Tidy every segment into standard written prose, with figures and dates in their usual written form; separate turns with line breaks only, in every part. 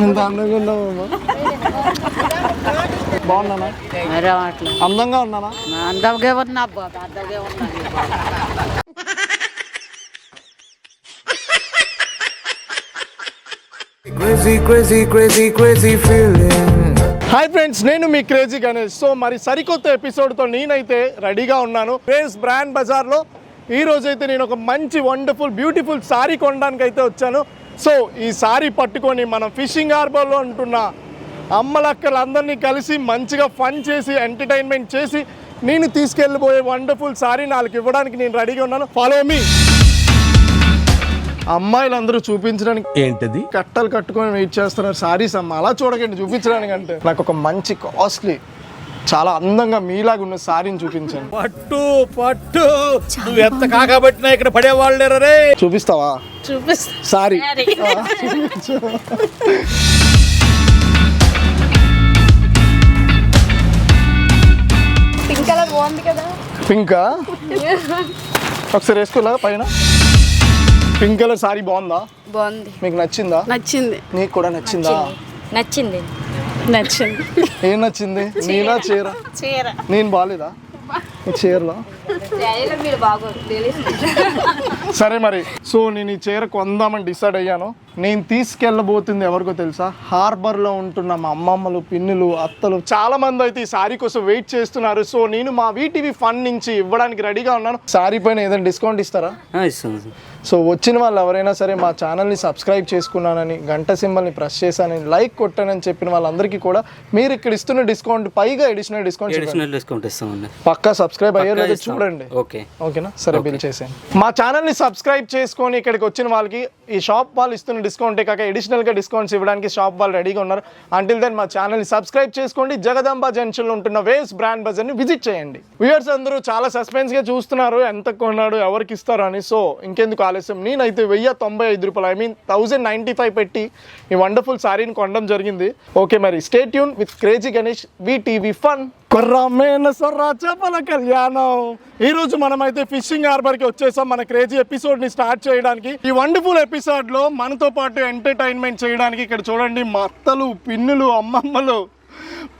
ఇంత అందంగా ఉన్నావమ్మా. బాగున్నానా? అందంగా ఉన్నానా?
అందంగా ఉన్నా అందంగా ఉన్నా.
హాయ్ ఫ్రెండ్స్, నేను మీ క్రేజీ గణేష్. సో మరి సరికొత్త ఎపిసోడ్తో నేనైతే రెడీగా ఉన్నాను వేస్ బ్రాండ్ బజార్లో. ఈ రోజైతే నేను ఒక మంచి వండర్ఫుల్ బ్యూటిఫుల్ సారీ కొనడానికి అయితే వచ్చాను. సో ఈ సారీ పట్టుకొని మనం ఫిషింగ్ హార్బర్లో ఉంటున్న అమ్మలక్కలందరినీ కలిసి మంచిగా ఫన్ చేసి ఎంటర్టైన్మెంట్ చేసి నేను తీసుకెళ్ళిపోయే వండర్ఫుల్ సారీ వాళ్ళకి ఇవ్వడానికి నేను రెడీగా ఉన్నాను. Follow me. అమ్మాయిలందరూ చూపించడానికి
ఏంటిది
కట్టలు కట్టుకొని వెయిట్ చేస్తున్నారు సారీస్ అమ్మ. అలా చూడకండి, చూపించడానికి అంటే నాకు ఒక మంచి కాస్ట్లీ చాలా అందంగా మీలాగా ఉన్న సారీని చూపించాను.
పట్టు పట్టు నువ్వు ఎంత కాకబట్టినా ఇక్కడ పడేవాళ్ళు రే.
చూపిస్తావా? సారీ
పింక్ కలర్ బాగుంది కదా.
పింకా? ఒకసారి వేసుకోలే పైన. పింక్ కలర్ సారీ బాగుందా?
బాగుంది.
మీకు నచ్చిందా?
నచ్చింది.
నీకు కూడా నచ్చిందా?
నచ్చింది. నచ్చింది.
ఏం నచ్చింది? నీలా చీర? నేను బాగాలేదా ఈ చీరలో? సరే మరి. సో నేను ఈ చీర కొందామని డిసైడ్ అయ్యాను. నేను తీసుకెళ్ళబోతుంది ఎవరికో తెలుసా? హార్బర్లో ఉంటున్న మా అమ్మమ్మలు, పిన్నులు, అత్తలు చాలా మంది అయితే ఈ సారీ కోసం వెయిట్ చేస్తున్నారు. సో నేను మా వీటీవీ ఫండ్ నుంచి ఇవ్వడానికి రెడీగా ఉన్నాను. సారీ పైన ఏదైనా డిస్కౌంట్ ఇస్తారా? సో వచ్చిన వాళ్ళు ఎవరైనా సరే మా ఛానల్ని సబ్స్క్రైబ్ చేసుకున్నానని, గంట సింబల్ని ప్రెస్ చేశానని, లైక్ కొట్టానని చెప్పిన వాళ్ళందరికీ కూడా మీరు ఇక్కడ ఇస్తున్న డిస్కౌంట్ పైగా అడిషనల్ డిస్కౌంట్
ఇస్తామండి.
పక్కా సబ్స్క్రైబ్ అయ్యారు లేదా చూడండి. ఓకేనా? సరే బిల్ చేసేయండి. మా ఛానల్ని సబ్స్క్రైబ్ చేసుకొని ఇక్కడికి వచ్చిన వాళ్ళకి ఈ షాప్ వాళ్ళు ఇస్తున్న డిస్కౌంటే కాక అడిషనల్గా డిస్కౌంట్స్ ఇవ్వడానికి షాప్ వాళ్ళు రెడీగా ఉన్నారు. అంటిల్ దెన్ మా ఛానల్ని సబ్స్క్రైబ్ చేసుకోండి. జగదాంబ జంక్షన్లో ఉంటున్న వేవ్స్ బ్రాండ్ బజార్ని విజిట్ చేయండి. వ్యూయర్స్ అందరూ చాలా సస్పెన్స్గా చూస్తున్నారు ఎంత కొన్నాడు ఎవరికి ఇస్తారు అని. సో ఇంకెందుకు ఆలస్యం, నేనైతే 1095 రూపాయలు ఐ మీన్ 1095 పెట్టి ఈ వండర్ఫుల్ సారీని కొనడం జరిగింది. ఓకే మరి stay tune with crazy Ganesh VTV fun. కొర్రమేన సొర్రా చేపల కళ్యాణం. ఈ రోజు మనమైతే ఫిషింగ్ హార్బర్కి వచ్చేసాం మన క్రేజీ ఎపిసోడ్ని స్టార్ట్ చేయడానికి. ఈ వండర్ఫుల్ ఎపిసోడ్లో మనతో పాటు ఎంటర్టైన్మెంట్ చేయడానికి ఇక్కడ చూడండి మా అత్తలు, పిన్నులు, అమ్మమ్మలు,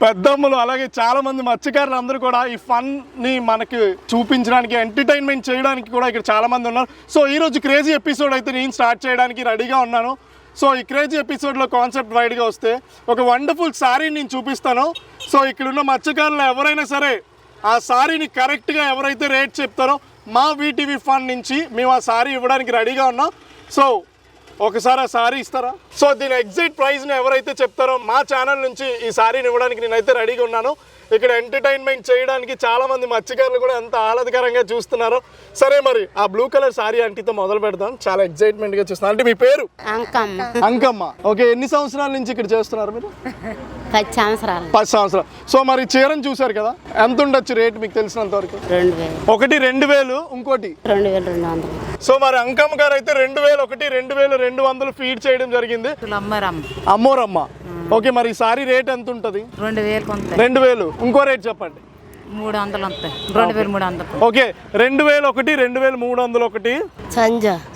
పెద్దమ్మలు, అలాగే చాలా మంది మత్స్యకారులు అందరూ కూడా ఈ ఫన్ని మనకి చూపించడానికి ఎంటర్టైన్మెంట్ చేయడానికి కూడా ఇక్కడ చాలా మంది ఉన్నారు. సో ఈరోజు క్రేజీ ఎపిసోడ్ అయితే నేను స్టార్ట్ చేయడానికి రెడీగా ఉన్నాను. సో ఈ క్రేజీ ఎపిసోడ్లో కాన్సెప్ట్ వైడ్గా వస్తే ఒక వండర్ఫుల్ సారీని నేను చూపిస్తాను. సో ఇక్కడున్న మత్స్యకారులు ఎవరైనా సరే ఆ సారీని కరెక్ట్గా ఎవరైతే రేట్ చెప్తారో మా వీటీవీ ఫండ్ నుంచి మేము ఆ సారీ ఇవ్వడానికి రెడీగా ఉన్నాం. సో ఒకసారి ఆ సారీ ఇస్తారా? సో దీని ఎగ్జాక్ట్ ప్రైస్ని ఎవరైతే చెప్తారో మా ఛానల్ నుంచి ఈ సారీని ఇవ్వడానికి నేనైతే రెడీగా ఉన్నాను. ఇక్కడ ఎంటర్టైన్మెంట్ చేయడానికి చాలా మంది మత్స్యకారులు కూడా ఎంత ఆహ్లాదకరంగా చూస్తున్నారు. సరే మరి ఆ బ్లూ కలర్ సారీ ఆంటీతో మొదలు పెడదాం. చాలా ఎక్సైట్మెంట్ గా చూస్తున్నాను. అంటే మీ పేరు? అంకమ్మ. ఓకే, ఎన్ని సంవత్సరాల నుంచి ఇక్కడ చేస్తున్నారు మీరు?
10 సంవత్సరాలు.
10 సంవత్సరాలు. సో మరి చీరను చూసారు కదా, ఎంత ఉండొచ్చు రేట్ మీకు తెలిసినంత వరకు?
2000.
ఒకటి 2000, ఇంకోటి
2200.
సో మరి అంకమ్మ గారు అయితే 2001, 2200 ఫీడ్ చేయడం జరిగింది. అమ్మోరమ్మ. ఓకే, మరి ఈ సారీ రేట్ ఎంత ఉంటుంది? 2000. ఇంకో రేట్ చెప్పండి.
300. 2300.
ఓకే, 2001, 2301.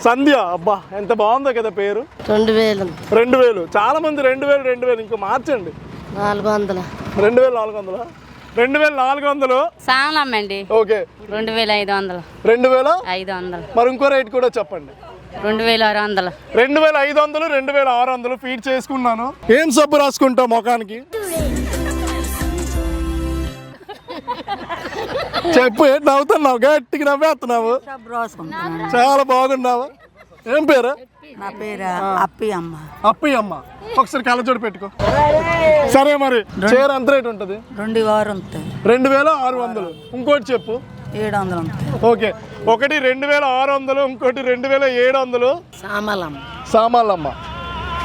సంధ్య. అబ్బా ఎంత బాగుందో కదా పేరు. 2000. చాలా మంది 2000. ఇంకో మార్చండి.
400.
2400. 2400.
సామలమ్మండి.
ఓకే,
2500.
2500. మరి ఇంకో రేట్ కూడా చెప్పండి.
2600.
2500, 2600 ఫీడ్ చేసుకున్నాను. ఏం సబ్బు రాసుకుంటావు ముఖానికి? చెప్పు, ఏంటి నవ్వుతున్నావు? గట్టిగా నవ్వేస్తున్నావు. చాలా బాగున్నావు. ఏం పేరు?
నా పేరు
అప్పయ్యమ్మ. ఒకసారి కళ్ళజోడు పెట్టుకో. సరే మరి చీర ఎంత రేట్ ఉంటుంది? 2600. ఇంకోటి చెప్పు.
700.
ఓకే, ఒకటి 2600, ఇంకోటి 2700. సామాలమ్మ.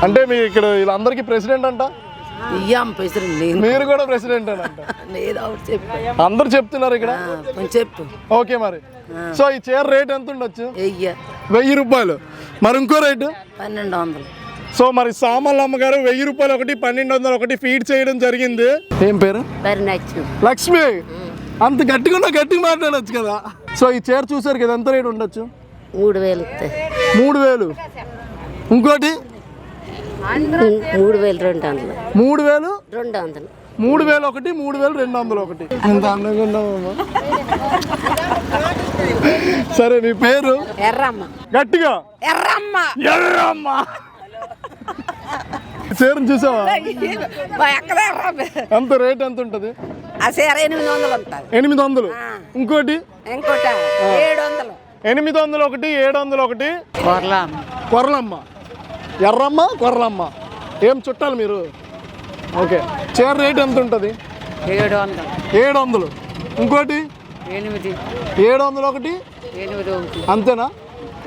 అంటే మీరు ఇక్కడ వీళ్ళందరికీ ప్రెసిడెంట్ అంట. మీరు కూడా ప్రెసిడెంట్ అంట. అందరు చెప్తున్నారు ఇక్కడ.
చెప్పు.
ఓకే మరి. సో ఈ చీర రేట్ ఎంత ఉండొచ్చు? 1000 రూపాయలు. మరి ఇంకో రేటు
1200.
సో మరి సామల్లమ్మ గారు 1000 రూపాయలు ఒకటి, 1200 ఒకటి ఫీడ్ చేయడం జరిగింది. ఏం పేరు? లక్ష్మి. అంత గట్టిగా మాట్లాడచ్చు కదా. సో ఈ చీర చూసారు కదా, ఎంత రేట్ ఉండొచ్చు?
3000.
3000. ఇంకోటి
3200
3000
200
3001 3201 ఎంత అందంగా ఉన్నావమ్మా. సరే మీ పేరు?
ఎర్రమ్మ.
గట్టిగా
ఎర్రమ్మ.
ఎర్రమ్మ. చీరను చూసావా?
ఎక్కడ ఎర్రమ్మ?
ఎంత రేట్ ఎంత ఉంటది?
ఆ చీర 800 ఉంటుంది.
800. ఇంకోటి
ఇంకోటి 700.
801 701
కొరలమ్మ
కొరలమ్మ. ఎర్రమ్మ కొరలమ్మ. ఏం చుట్టాలి మీరు? ఓకే. చీర రేట్ ఎంత ఉంటుంది?
700
700. ఇంకోటి
8
701 అంతేనా?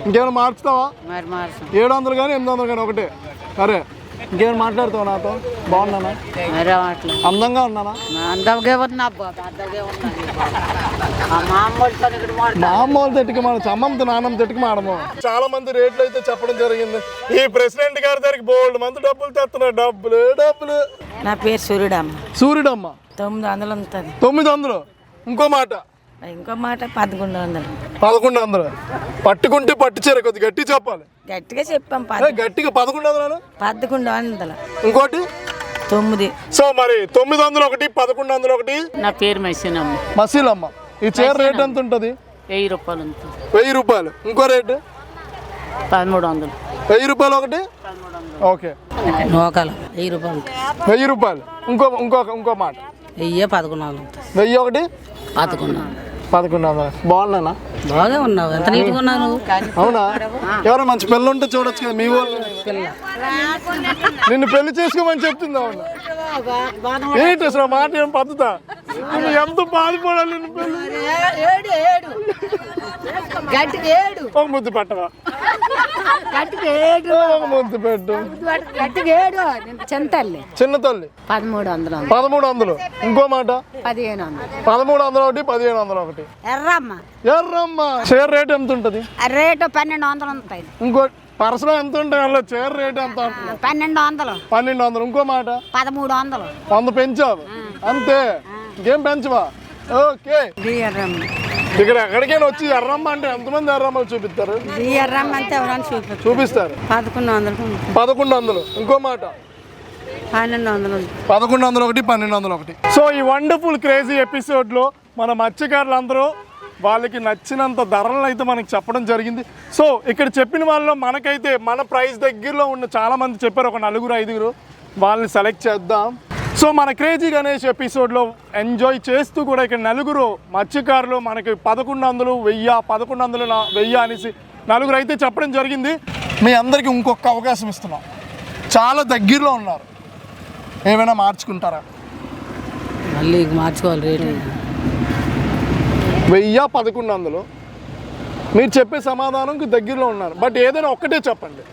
ఇంకేమైనా మార్చుతావా?
మరి మార్చం
700 కానీ 800 కానీ ఒకటే. సరే ఇంకేమైనా మాట్లాడుతావా నాతో? బాగున్నానా?
మరి అట్లా
అందంగా ఉన్నానా?
అందంగా ఉన్నా అందంగా ఉన్నా
మామూలు తట్టుకు మనం చమ్మంతో నాన్నం తట్టుకు మాడము. చాలా మంది రేట్లు అయితే చెప్పడం జరిగింది. ఈ ప్రెసిడెంట్ గారి దగ్గరికి బోల్డ్ మంది డబ్బులు తెస్తున్నారు. డబ్బులు.
నా పేరు సూర్యుడమ్మ.
సూర్యుడమ్మ.
900 ఉంటుంది.
900. ఇంకో మాట.
ఇంకో మాట 1100.
1100. పట్టుకుంటే పట్టు చీర కొద్ది గట్టి చెప్పాలి.
గట్టిగా చెప్పాం.
గట్టిగా 1100.
1100.
ఇంకోటి
9.
సో మరి 901 1101.
నా పేరు మెస్సినమ్మ.
మసీలమ్మ. ఈ చీర రేట్ ఎంత ఉంటుంది?
1000 రూపాయలు ఉంటుంది.
1000 రూపాయలు. ఇంకో రేటు
1300.
1000 రూపాయలు ఒకటి. ఓకే.
నూకలు 1000 రూపాయలు.
1000 రూపాయలు. ఇంకో మాట.
1100.
1001 1100. బాగున్నానా?
బాగా ఉన్నావు. ఎంత నీట్గా ఉన్నావు.
అవునా? ఎవరో మంచి పిల్ల ఉంటే చూడొచ్చు కదా మీ వాళ్ళు. నిన్ను పెళ్లి చేసుకోమని చెప్తుంది. అవునా? ఏంటి అసలు మాట ఏం పద్ధత? నువ్వు ఎంత బాధపడాలి నిన్ను పెళ్లి? ఒక ముద్దు పెట్టవా? ఒక ముద్దు పెట్టు. చిన్న తల్లి 1300. ఇంకో మాట 1301 1701. ఎర్రమ్మ. చీర రేట్ ఎంత ఉంటది?
రేటు 1200 ఉంటాయి.
ఇంకో పర్సనల్ ఎంత ఉంటాయి? అలా చీర రేట్ ఎంత?
1200.
1200. ఇంకో మాట
1300.
100 పెంచావు అంతే. ఇంకేం పెంచవా? ఓకే. ఇక్కడ ఎక్కడికైనా వచ్చి ఎర్రమ్మ అంటే ఎంతమంది ఎర్రమ్మలు చూపిస్తారు?
ఎర్రమ్మ అంటే ఎవరైనా
చూపిస్తారు. 1100. ఇంకో మాట
1200.
1101 1201. సో ఈ వండర్ఫుల్ క్రేజీ ఎపిసోడ్లో మన మత్స్యకారులందరూ వాళ్ళకి నచ్చినంత ధరలను అయితే మనకి చెప్పడం జరిగింది. సో ఇక్కడ చెప్పిన వాళ్ళలో మనకైతే మన ప్రైస్ దగ్గరలో ఉన్న చాలామంది చెప్పారు. ఒక 4-5 వాళ్ళని సెలెక్ట్ చేద్దాం. సో మన క్రేజీ గణేష్ ఎపిసోడ్లో ఎంజాయ్ చేస్తూ కూడా ఇక్కడ 4 మత్స్యకారులు మనకి 1100 1000 1000 అనేసి 4 అయితే చెప్పడం జరిగింది. మీ అందరికీ ఇంకొక అవకాశం ఇస్తున్నాం. చాలా దగ్గరలో ఉన్నారు. ఏమైనా మార్చుకుంటారా?
మళ్ళీ మార్చుకోవాలి రేటు.
1000 1100. మీరు చెప్పే సమాధానంకి దగ్గరలో ఉన్నారు. బట్ ఏదైనా ఒక్కటే చెప్పండి.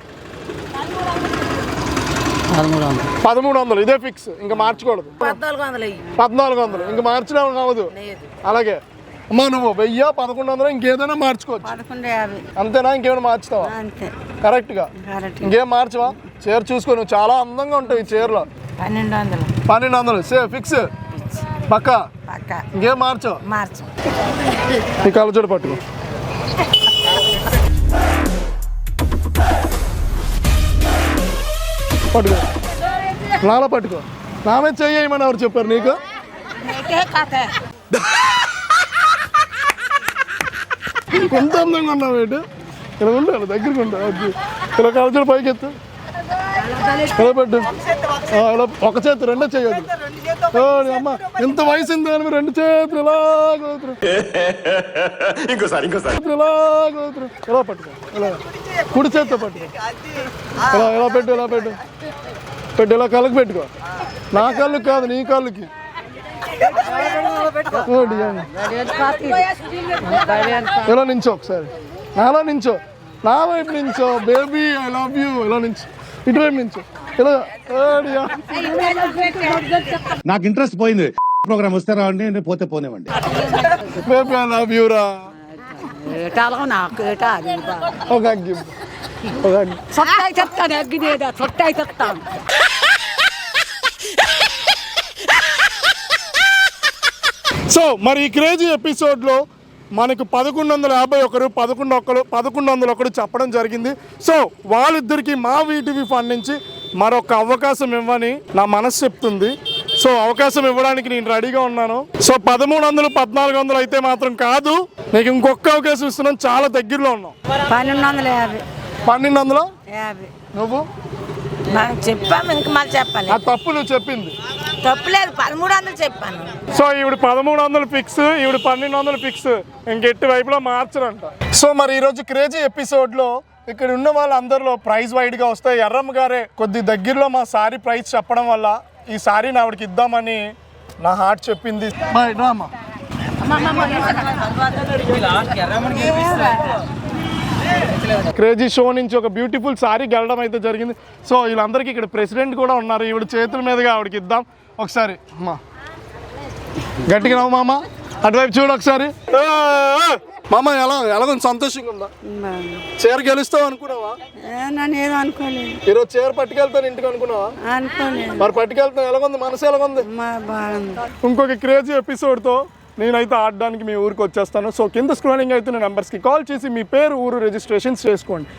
1300. ఇదే ఫిక్స్. ఇంకా మార్చకూడదు. 1400. ఇంకా మార్చడం కావదు. అలాగే అమ్మా నువ్వు 1000 1100 ఇంకేదైనా మార్చుకోవచ్చు.
1150.
అంతేనా? ఇంకేమైనా మార్చుతావా?
అంతే.
కరెక్ట్గా. ఇంకేం మార్చవా? చీర చూసుకో. నువ్వు చాలా అందంగా ఉంటావు ఈ చీరలో.
1200.
1200. సే ఫిక్స్ పక్కా. ఇంకేం మార్చవు. ఈ కళ్ళజోడు పట్టుకో. నాలా పట్టుకో. నామే చెయ్యమని ఎవరు చెప్పారు నీకు? ఎంత అందంగా ఉన్నావు ఏంటి? ఇలా ఉండాలి. దగ్గరికి ఉండాలి. ఇలా కళ్ళజోడు పైకి ఎత్తు. ఇలా పెట్టు. ఇలా ఒక చేతి రెండో చేయొద్దు. అమ్మ ఎంత వయసు ఉంది అని 2 చేతులు ఇలా ఇలా పట్టుకో. ఇలా కుడి చేతితో పట్టుకో. ఇలా పెట్టు. ఇలా కళ్ళకి పెట్టుకో. నా కళ్ళకి కాదు, నీ కళ్ళకి. ఇలా నించో ఒకసారి. నాలా నించో. నా వైపు నించో. Baby I love you. ఇలా నించో. ఇటువైపు నించో. ఇలా
నాకు ఇంట్రెస్ట్ పోయింది. ప్రోగ్రామ్ వస్తే రావండి, నేను పోతే పోనేవండి.
బేబీ ఐ లవ్ యూ రా. ఒక అగ్గి. సో మరి ఈ క్రేజీ ఎపిసోడ్లో మనకు 1151 1101 చెప్పడం జరిగింది. సో వాళ్ళిద్దరికి మా వీటీవీ ఫండ్ నుంచి మరొక అవకాశం ఇవ్వని నా మనసు చెప్తుంది. సో అవకాశం ఇవ్వడానికి నేను రెడీగా ఉన్నాను. సో 1300 1400 అయితే మాత్రం కాదు, నీకు ఇంకొక అవకాశం ఇస్తున్నాను. చాలా దగ్గరలో ఉన్నాం.
1250.
1250. నువ్వు
చెప్పాము, ఇంక మళ్ళీ చెప్పాలి.
ఆ తప్పు నువ్వు చెప్పింది.
తప్పులేదు, 1300 చెప్పాను.
సో ఈవిడ 1300 ఫిక్స్, ఈవిడ 1200 ఫిక్స్, ఇంకెట్టి వైపులో మార్చరంట. సో మరి ఈరోజు క్రేజీ ఎపిసోడ్లో ఇక్కడ ఉన్న వాళ్ళందరిలో ప్రైజ్ వైడ్గా వస్తాయి. ఎర్రమ్మ గారే కొద్ది దగ్గరలో మా సారీ ప్రైస్ చెప్పడం వల్ల ఈ సారీని ఆవిడకి ఇద్దామని నా హార్ట్ చెప్పింది. రామ్మా. క్రేజీ షో నుంచి ఒక బ్యూటిఫుల్ సారీ గెలడం అయితే జరిగింది. సో వీళ్ళందరికీ ఇక్కడ ప్రెసిడెంట్ కూడా ఉన్నారు. ఈవిడ చేతుల మీదుగా ఆవిడకి ఇద్దాం ఒకసారి. అమ్మా గట్టిగా రావు మామ, అటువైపు చూడు ఒకసారి. మామ ఎలాగో సంతోషంగా ఉందా? చీర గెలుస్తావు అనుకున్నావా?
నన్ను ఏదో అనుకోలేదు.
ఈరోజు చీర పట్టుకెళ్తాను ఇంటికి అనుకున్నావా?
అనుకోలేదు.
మరి పట్టుకెళ్తాను, ఎలాగుంది మనసు, ఎలాగుంది?
బాగుంది.
ఇంకొక క్రేజీ ఎపిసోడ్తో నేనైతే ఆడడానికి మీ ఊరికి వచ్చేస్తాను. సో కింద స్క్రోలింగ్ అయితే నెంబర్స్కి కాల్ చేసి మీ పేరు, ఊరు రిజిస్ట్రేషన్స్ చేసుకోండి.